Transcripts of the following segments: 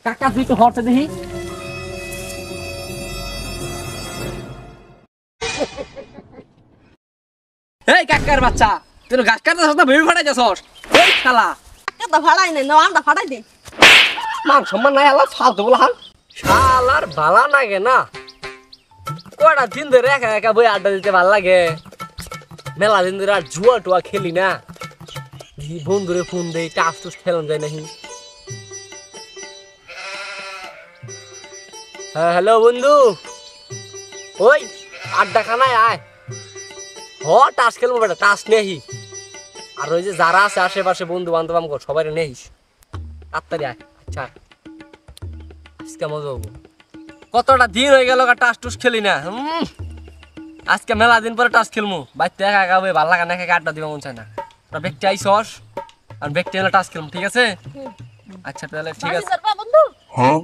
কাকা তুই তো হরতে দেখি এই কাকার বাচ্চা তুই গাছ কাটতে না ভেবে ফাটাই যাস ওই শালা কাকা ফাড়াই নাই না আমটা ফাড়াই দে মান সম্মান নাই আল্লাহ ফালতু বলা হাল শালার ভালা লাগে না কয়টা দিন ধরে একা একা বই আড্ডা দিতে ভাল লাগে মেলা দিন ধরে আর জুয়া টুয়া খেলি না বন্ধুরে ফোন দেই টাস টুস খেলাম যায় নাহি হ্যাঁ হ্যালো বন্ধু ওই আড্ডা খানায় আয় হ টাস খেলবো বেটা টাস নেহি আর ওই যে যারা আছে আশেপাশে বন্ধু বান্ধব আমগো সবাই নেহিস তাড়াতাড়ি আয় আচ্ছা আজকে মজা হবো কতটা দিন হয়ে গেল টাস টুস খেলি না আজকে মেলা দিন পরে টাস খেলবো বাইতে একা একা ভাল লাগা না একা আড্ডা দিবা মন চায় না তোরা ব্যক্তি আইসস আর ব্যক্তি হলে টাস খেলবো ঠিক আছে আচ্ছা তাহলে ঠিক আছে বন্ধু হ্যাঁ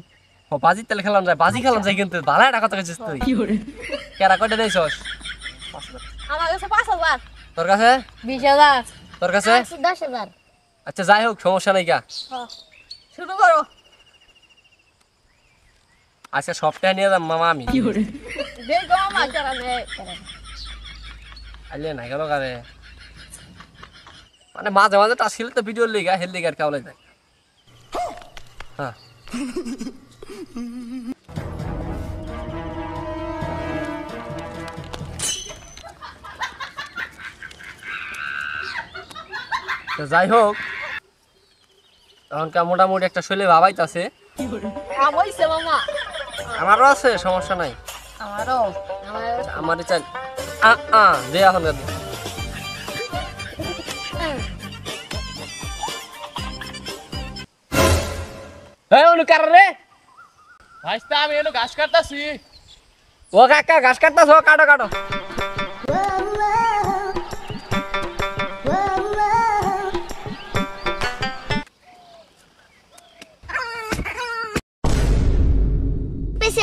ও বাজি তাহলে খেলাম যায় বাজি খেলাম যায় কিন্তু ভালো একটা কথা কইছিস তুই কেরা কয়টা দিছস আমার কাছে 5000 তোর কাছে 20000 তোর কাছে 10000 আচ্ছা যাই হোক সমস্যা নাই গা শুরু করো আচ্ছা সবটা নিয়ে যাম মামা আমি দেখো মামা চালানে আইলে নাই গেল কারে মানে মাঝে মাঝে টাস খেলে তো ভিডিও লিগা হেল লিগা আর কাউলে যায় হ্যাঁ যাই হোক তখনকার মোটামুটি একটা শৈলে ভাবাইতাছে আমইছে মামা আমারও আছে সমস্যা নাই আমারও আমারই চাই দে এখন এই অনুকার রে ভাইস্তা আমি এলো ঘাস কাটতাছি ও কাকা ঘাস কাটতাছ কাটো কাটো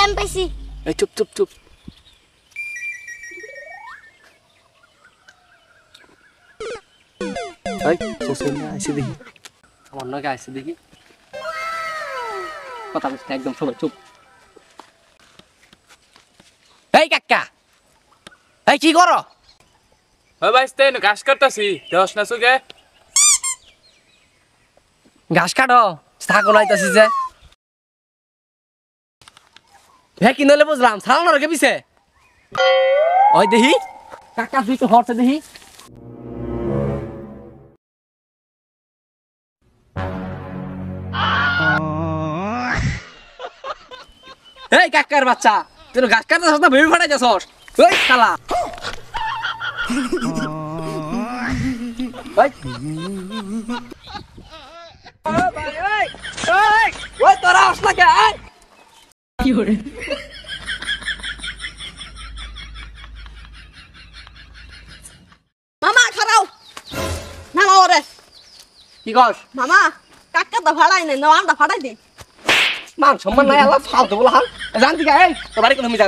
আমি পেছি এই চুপ চুপ চুপ এই সোশ্যাল মিডিয়া আইসে দেখি আমার নয় আইসে দেখি কথা বলতে একদম সবাই চুপ এই কাকা এই কি করো ও ভাইস্তা এলো ঘাস কাটতাছি দেওস না সুগে ঘাস কাটো ছাগল আইতাছি যে হ্যাঁ কি নলে বুঝলাম ছাড়ানো রেখে পিছে ওই দেখি কাকা তুই তো হরতে দেখি এই কাকার বাচ্চা তুই গাছ কাটতে না ভেবে ফাটাই যাস ওই শালা ওই তোরা আসলা কে কি করে মামা খারাও না ওরে কি কস মামা কাকা তো ফাড়াই নাই না আমটা ফাড়াই দে মান সম্মান নাই আল্লাহ ফালতু বলা হাল জানতি কা এই তো বাড়ি কোন যা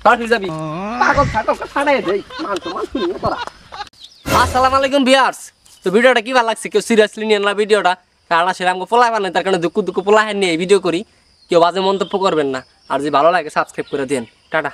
তার ফিরে যাবি পাগল ছাগল ফাটাই দেই মান সম্মান শুনি না তোরা আসসালামু আলাইকুম ভিউয়ার্স তো ভিডিওটা কি ভালো লাগছে কেউ সিরিয়াসলি নিয়েন না ভিডিওটা কারণ আসলে আমাকে পোলা বানাই তার কারণে দুঃখ পোলা নিয়ে এই ভিডিও করি কেউ বাজে মন্তব্য করবেন না আর যদি ভালো লাগে সাবস্ক্রাইব করে দেন টাটা